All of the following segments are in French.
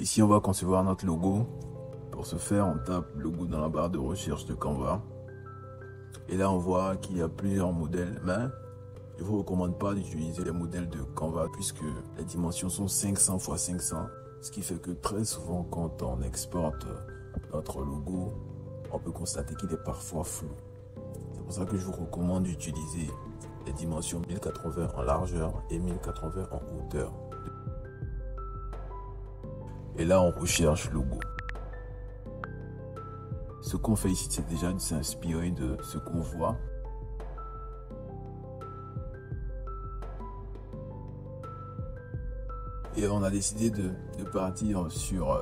Ici, on va concevoir notre logo. Pour ce faire, on tape logo dans la barre de recherche de Canva. Et là, on voit qu'il y a plusieurs modèles, mais je ne vous recommande pas d'utiliser les modèles de Canva puisque les dimensions sont 500 x 500. Ce qui fait que très souvent, quand on exporte notre logo, on peut constater qu'il est parfois flou. C'est pour ça que je vous recommande d'utiliser les dimensions 1080 en largeur et 1080 en hauteur. Et là, on recherche logo. Ce qu'on fait ici, c'est déjà de s'inspirer de ce qu'on voit. Et on a décidé de partir sur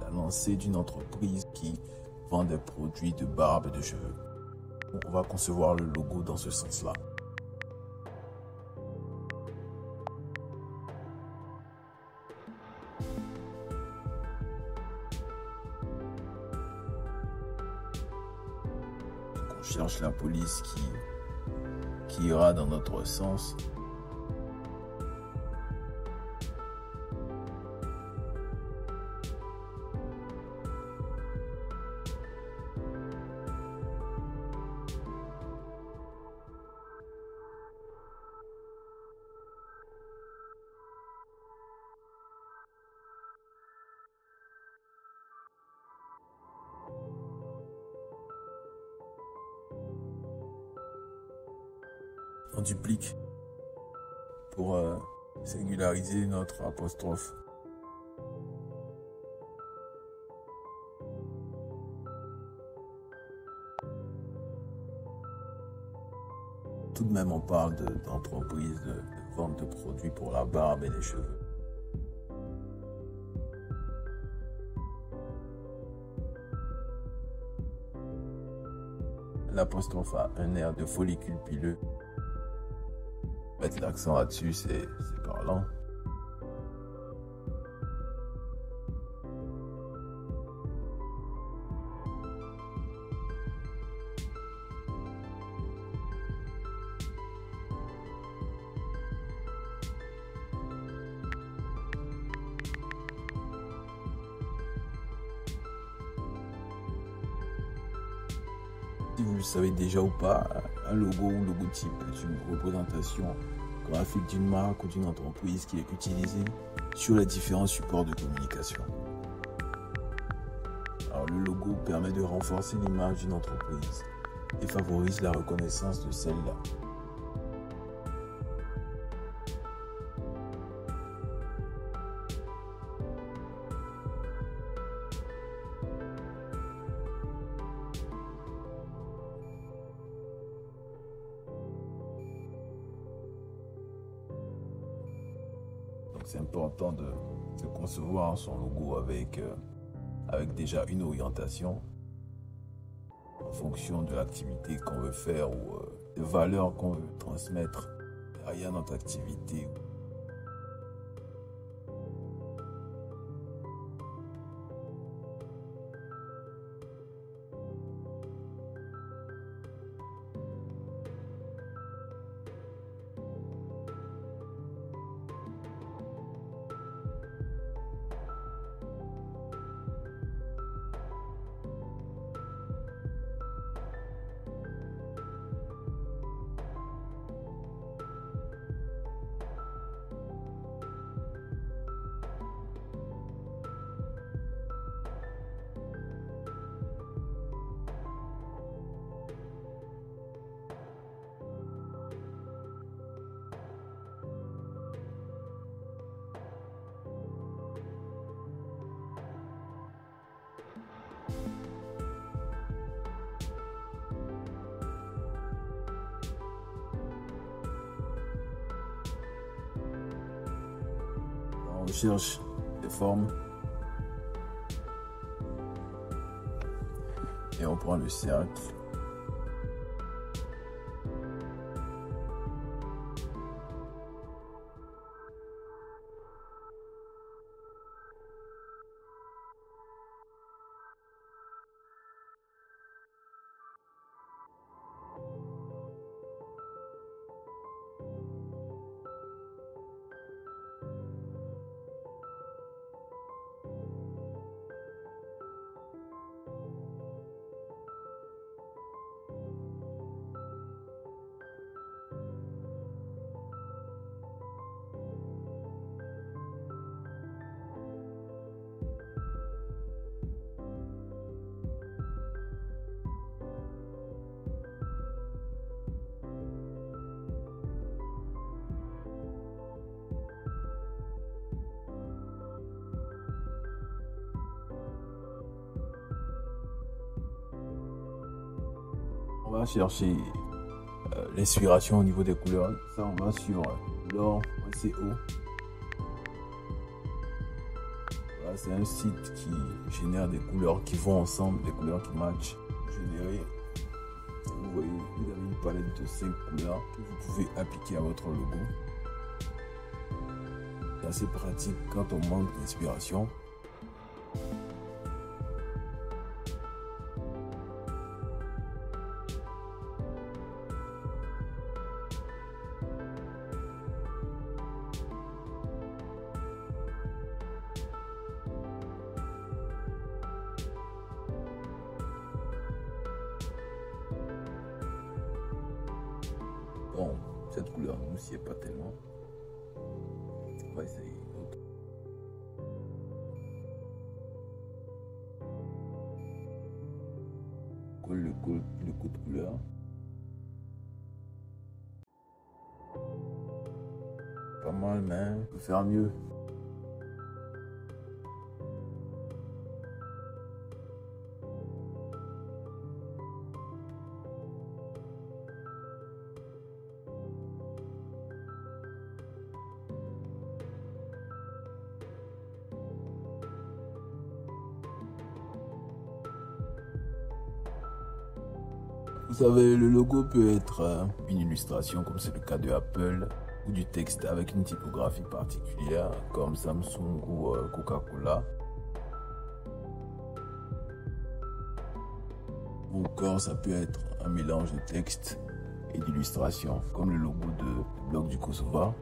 la lancée d'une entreprise qui vend des produits de barbe et de cheveux. On va concevoir le logo dans ce sens-là. On cherche la police qui ira dans notre sens. On duplique pour singulariser notre apostrophe. Tout de même, on parle d'entreprise de vente de produits pour la barbe et les cheveux. L'apostrophe a un air de follicule pileux. Mettre l'accent là-dessus, c'est parlant. Si vous le savez déjà ou pas, un logo ou logotype est une représentation graphique d'une marque ou d'une entreprise qui est utilisée sur les différents supports de communication. Alors, le logo permet de renforcer l'image d'une entreprise et favorise la reconnaissance de celle-là. C'est important de concevoir son logo avec déjà une orientation en fonction de l'activité qu'on veut faire ou des valeurs qu'on veut transmettre derrière notre activité. On cherche des formes et on prend le cercle. On va chercher l'inspiration au niveau des couleurs. Ça, on va sur l'or.co. Voilà, c'est un site qui génère des couleurs qui vont ensemble, des couleurs qui matchent. Générer. Vous voyez, vous avez une palette de 5 couleurs que vous pouvez appliquer à votre logo. C'est assez pratique quand on manque d'inspiration. Bon, cette couleur ne nous sied pas tellement. On va essayer une autre. Colle le coup de couleur. Pas mal, mais on peut faire mieux. Vous savez, le logo peut être une illustration, comme c'est le cas de Apple, ou du texte avec une typographie particulière, comme Samsung ou Coca-Cola. Ou encore, ça peut être un mélange de texte et d'illustration, comme le logo de Bloc du Kosovo.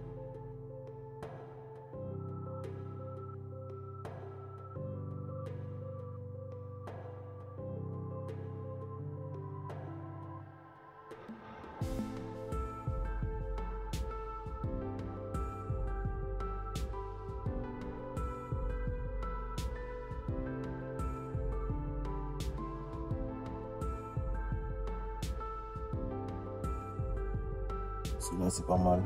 Celui-là, c'est pas mal.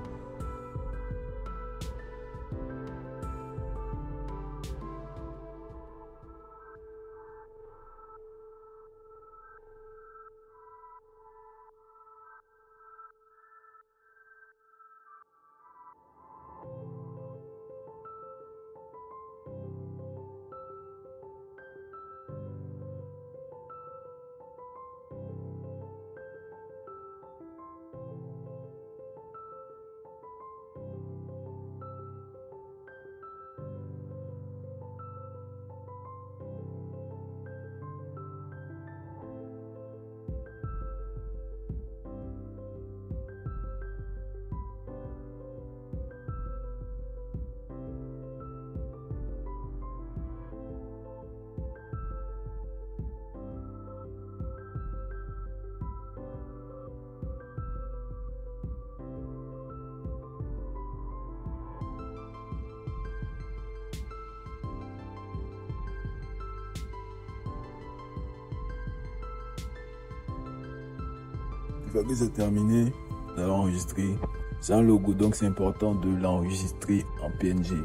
Une fois que c'est terminé, nous allons enregistrer. C'est un logo, donc c'est important de l'enregistrer en PNG.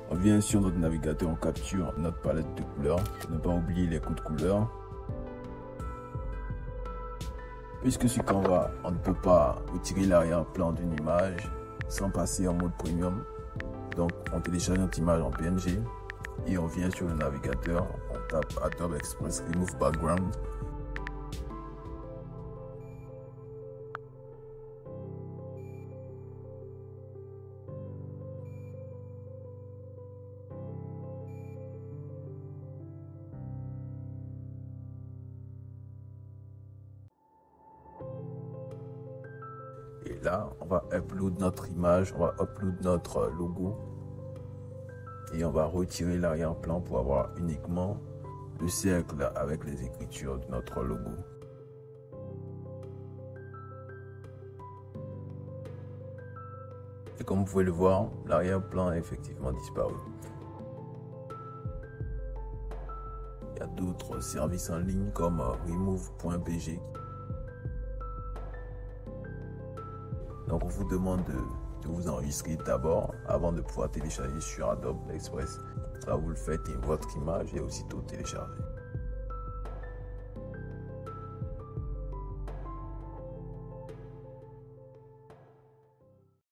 On vient sur notre navigateur, on capture notre palette de couleurs. Ne pas oublier les coups de couleur. Puisque sur Canva, on ne peut pas retirer l'arrière-plan d'une image sans passer en mode premium. Donc on télécharge notre image en PNG et on vient sur le navigateur, on tape Adobe Express Remove Background. Et là, on va upload notre image, on va upload notre logo. Et on va retirer l'arrière-plan pour avoir uniquement le cercle avec les écritures de notre logo. Et comme vous pouvez le voir, l'arrière-plan a effectivement disparu. Il y a d'autres services en ligne comme remove.bg. Donc on vous demande de de vous enregistrer d'abord avant de pouvoir télécharger sur Adobe Express. Là, vous le faites et votre image est aussitôt téléchargée.